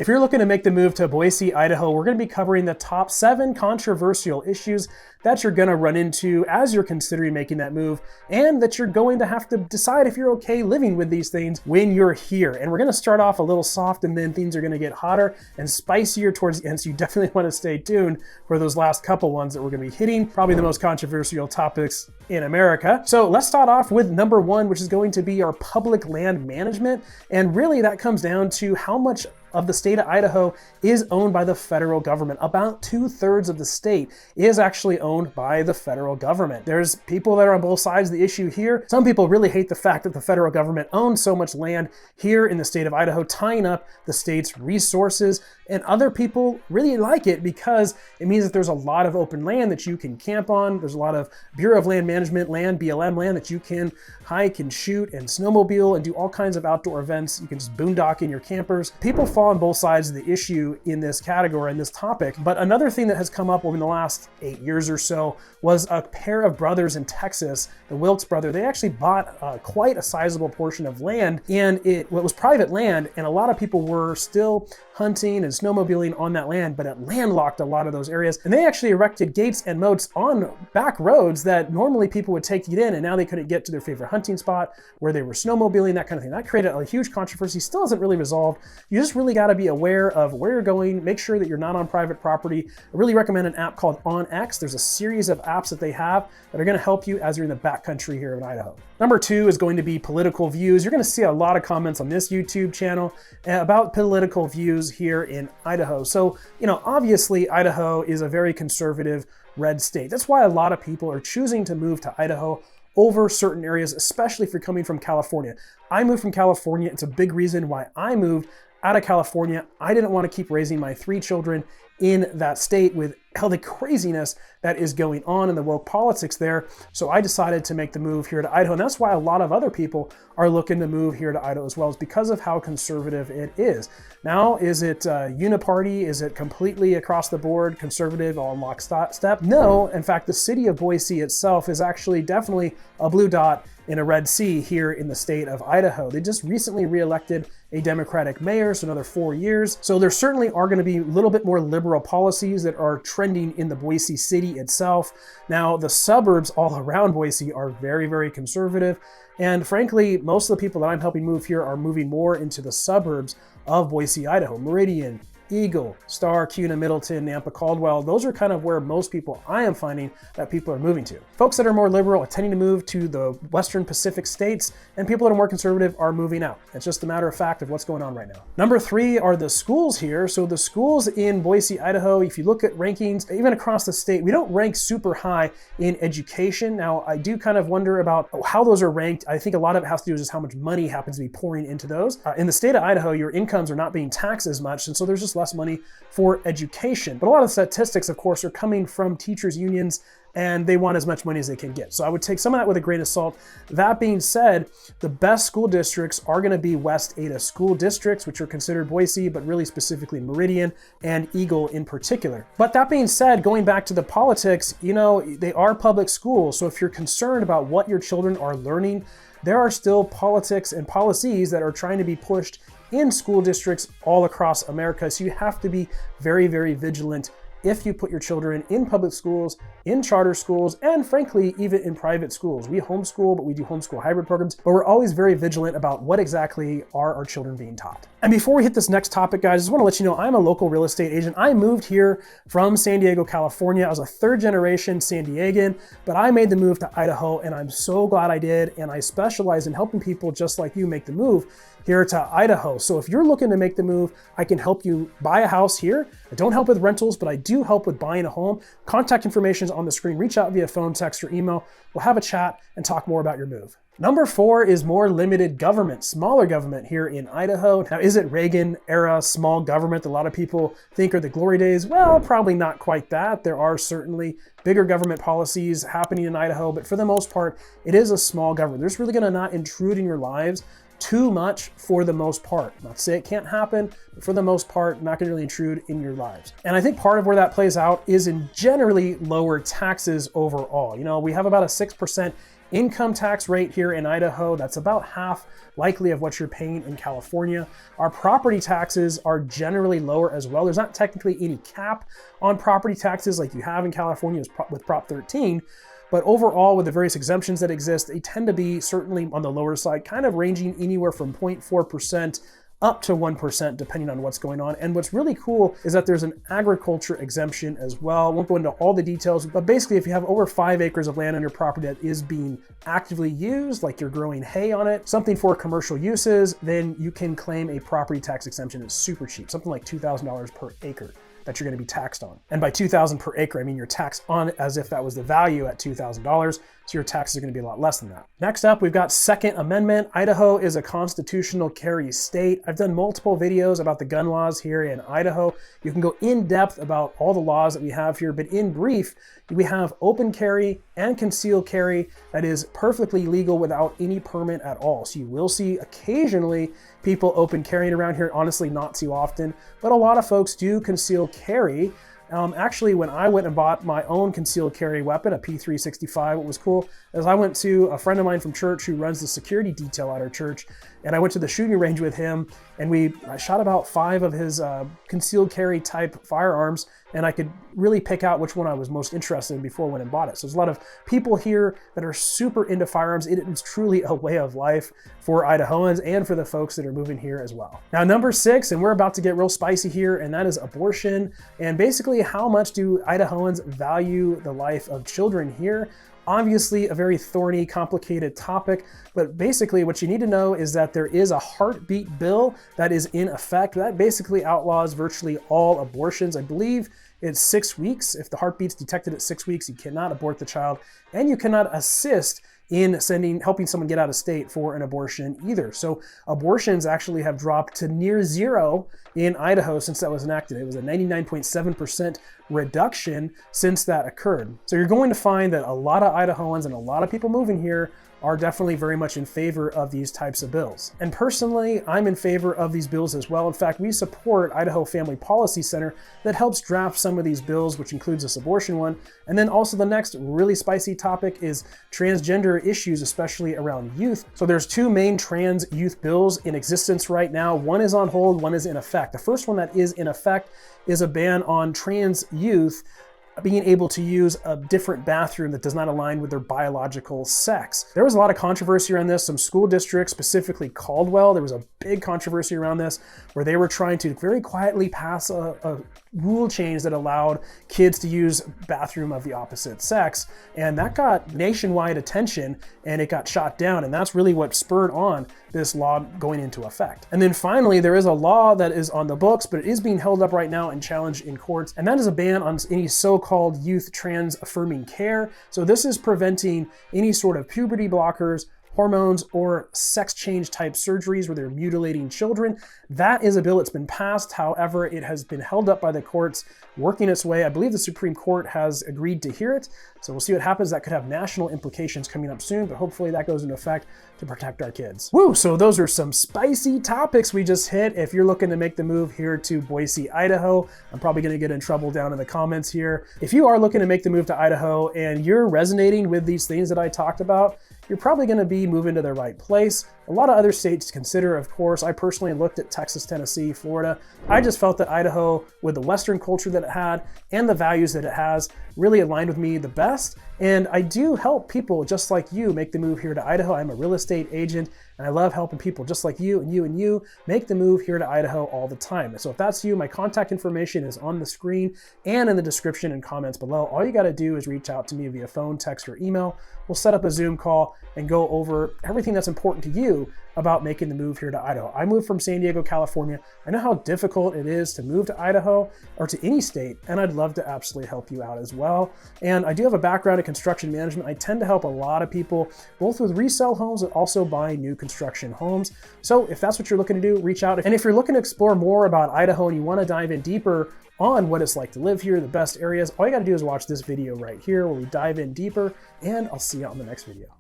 If you're looking to make the move to Boise, Idaho, we're going to be covering the top 7 controversial issues that you're going to run into as you're considering making that move, and that you're going to have to decide if you're okay living with these things when you're here. And we're going to start off a little soft, and then things are going to get hotter and spicier towards the end, so you definitely want to stay tuned for those last couple ones that we're going to be hitting, probably the most controversial topics in America. So let's start off with number 1, which is going to be our public land management. And really that comes down to how much of the state of Idaho is owned by the federal government. About 2/3 of the state is actually owned by the federal government. There's people that are on both sides of the issue here. Some people really hate the fact that the federal government owns so much land here in the state of Idaho, tying up the state's resources. And other people really like it because it means that there's a lot of open land that you can camp on. There's a lot of Bureau of Land Management land, BLM land, that you can hike and shoot and snowmobile and do all kinds of outdoor events. You can just boondock in your campers. People fall on both sides of the issue in this category, in this topic. But another thing that has come up over the last 8 years or so was a pair of brothers in Texas, the Wilkes brothers. They actually bought quite a sizable portion of land, and it was private land, and a lot of people were still hunting and snowmobiling on that land, but it landlocked a lot of those areas. And they actually erected gates and moats on back roads that normally people would take to get in, and now they couldn't get to their favorite hunting spot where they were snowmobiling, that kind of thing. That created a huge controversy. Still isn't really resolved. You just really got to be aware of where you're going. Make sure that you're not on private property. I really recommend an app called OnX. There's a series of apps that they have that are going to help you as you're in the backcountry here in Idaho. Number 2 is going to be political views. You're going to see a lot of comments on this YouTube channel about political views here in Idaho. So, obviously Idaho is a very conservative red state. That's why a lot of people are choosing to move to Idaho over certain areas, especially if you're coming from California. I moved from California. It's a big reason why I moved out of California. I didn't want to keep raising my 3 children in that state with all the craziness that is going on in the woke politics there. So I decided to make the move here to Idaho. And that's why a lot of other people are looking to move here to Idaho as well, is because of how conservative it is. Now, is it uniparty? Is it completely across the board conservative on lockstep? No. In fact, the city of Boise itself is actually definitely a blue dot in a red sea here in the state of Idaho. They just recently re-elected a Democratic mayor, so another 4 years. So there certainly are going to be a little bit more liberal policies that are trending in the Boise city itself. Now, the suburbs all around Boise are very, very conservative. And frankly, most of the people that I'm helping move here are moving more into the suburbs of Boise, Idaho. Meridian, Eagle, Star, Kuna, Middleton, Nampa, Caldwell. Those are kind of where most people I am finding that people are moving to. Folks that are more liberal are tending to move to the Western Pacific states, and people that are more conservative are moving out. It's just a matter of fact of what's going on right now. Number 3 are the schools here. So the schools in Boise, Idaho, if you look at rankings, even across the state, we don't rank super high in education. Now, I do kind of wonder about how those are ranked. I think a lot of it has to do with just how much money happens to be pouring into those. In the state of Idaho, your incomes are not being taxed as much, and so there's just less money for education. But a lot of the statistics, of course, are coming from teachers' unions, and they want as much money as they can get. So I would take some of that with a grain of salt. That being said, the best school districts are going to be West Ada school districts, which are considered Boise, but really specifically Meridian and Eagle in particular. But that being said, going back to the politics, they are public schools. So if you're concerned about what your children are learning, there are still politics and policies that are trying to be pushed in school districts all across America. So you have to be very, very vigilant if you put your children in public schools, in charter schools, and frankly, even in private schools. We homeschool, but we do homeschool hybrid programs, but we're always very vigilant about what exactly are our children being taught. And before we hit this next topic, guys, I just want to let you know I'm a local real estate agent. I moved here from San Diego, California. I was a 3rd-generation San Diegan, but I made the move to Idaho, and I'm so glad I did, and I specialize in helping people just like you make the move here to Idaho. So if you're looking to make the move, I can help you buy a house here. I don't help with rentals, but I do help with buying a home. Contact information is on the screen. Reach out via phone, text, or email. We'll have a chat and talk more about your move. Number 4 is more limited government, smaller government here in Idaho. Now, is it Reagan era small government that a lot of people think are the glory days? Well, probably not quite that. There are certainly bigger government policies happening in Idaho, but for the most part, it is a small government. There's really gonna not intrude in your lives too much for the most part. Not to say it can't happen, but for the most part, not gonna really intrude in your lives. And I think part of where that plays out is in generally lower taxes overall. We have about a 6% income tax rate here in Idaho, that's about half likely of what you're paying in California. Our property taxes are generally lower as well. There's not technically any cap on property taxes like you have in California with Prop 13, but overall, with the various exemptions that exist, they tend to be certainly on the lower side, kind of ranging anywhere from 0.4% up to 1%, depending on what's going on. And what's really cool is that there's an agriculture exemption as well. I won't go into all the details, but basically if you have over 5 acres of land on your property that is being actively used, like you're growing hay on it, something for commercial uses, then you can claim a property tax exemption. It's super cheap, something like $2,000 per acre that you're going to be taxed on. And by $2,000 per acre, I mean you're taxed on it as if that was the value at $2,000. So your taxes are going to be a lot less than that. Next up, we've got Second Amendment. Idaho is a constitutional carry state. I've done multiple videos about the gun laws here in Idaho. You can go in depth about all the laws that we have here, but in brief, we have open carry and concealed carry that is perfectly legal without any permit at all. So you will see occasionally people open carrying around here, honestly not too often, but a lot of folks do conceal carry. Actually, when I went and bought my own concealed carry weapon, a P365, what was cool is I went to a friend of mine from church who runs the security detail at our church, and I went to the shooting range with him, and I shot about 5 of his concealed carry type firearms, and I could really pick out which one I was most interested in before I went and bought it. So there's a lot of people here that are super into firearms. It is truly a way of life for Idahoans and for the folks that are moving here as well. Now, number 6, and we're about to get real spicy here, and that is abortion. And basically, how much do Idahoans value the life of children here? Obviously, a very thorny, complicated topic, but basically what you need to know is that there is a heartbeat bill that is in effect that basically outlaws virtually all abortions. I believe it's 6 weeks. If the heartbeat's detected at 6 weeks, you cannot abort the child, and you cannot assist in helping someone get out of state for an abortion either. So abortions actually have dropped to near zero in Idaho since that was enacted. It was a 99.7% reduction since that occurred. So you're going to find that a lot of Idahoans and a lot of people moving here are definitely very much in favor of these types of bills. And personally, I'm in favor of these bills as well. In fact, we support Idaho Family Policy Center that helps draft some of these bills, which includes this abortion one. And then also the next really spicy topic is transgender issues, especially around youth. So there's 2 main trans youth bills in existence right now. One is on hold, one is in effect. The first one that is in effect is a ban on trans youth being able to use a different bathroom that does not align with their biological sex. There was a lot of controversy around this. Some school districts, specifically Caldwell, there was a big controversy around this where they were trying to very quietly pass a rule change that allowed kids to use bathroom of the opposite sex. And that got nationwide attention and it got shot down. And that's really what spurred on this law going into effect. And then finally, there is a law that is on the books, but it is being held up right now and challenged in courts. And that is a ban on any so-called youth trans affirming care. So this is preventing any sort of puberty blockers, hormones, or sex change type surgeries where they're mutilating children. That is a bill that's been passed. However, it has been held up by the courts, working its way. I believe the Supreme Court has agreed to hear it. So we'll see what happens. That could have national implications coming up soon, but hopefully that goes into effect to protect our kids. Woo, so those are some spicy topics we just hit. If you're looking to make the move here to Boise, Idaho, I'm probably gonna get in trouble down in the comments here. If you are looking to make the move to Idaho and you're resonating with these things that I talked about, you're probably gonna be moving to the right place. A lot of other states to consider, of course. I personally looked at Texas, Tennessee, Florida. I just felt that Idaho, with the Western culture that it had and the values that it has, really aligned with me the best. And I do help people just like you make the move here to Idaho. I'm a real estate agent and I love helping people just like you and you and you make the move here to Idaho all the time. So if that's you, my contact information is on the screen and in the description and comments below. All you gotta do is reach out to me via phone, text, or email. We'll set up a Zoom call and go over everything that's important to you about making the move here to Idaho. I moved from San Diego, California. I know how difficult it is to move to Idaho or to any state, and I'd love to absolutely help you out as well. And I do have a background in construction management. I tend to help a lot of people, both with resale homes and also buying new construction homes. So if that's what you're looking to do, reach out. And if you're looking to explore more about Idaho and you want to dive in deeper on what it's like to live here, the best areas, all you got to do is watch this video right here where we dive in deeper, and I'll see you on the next video.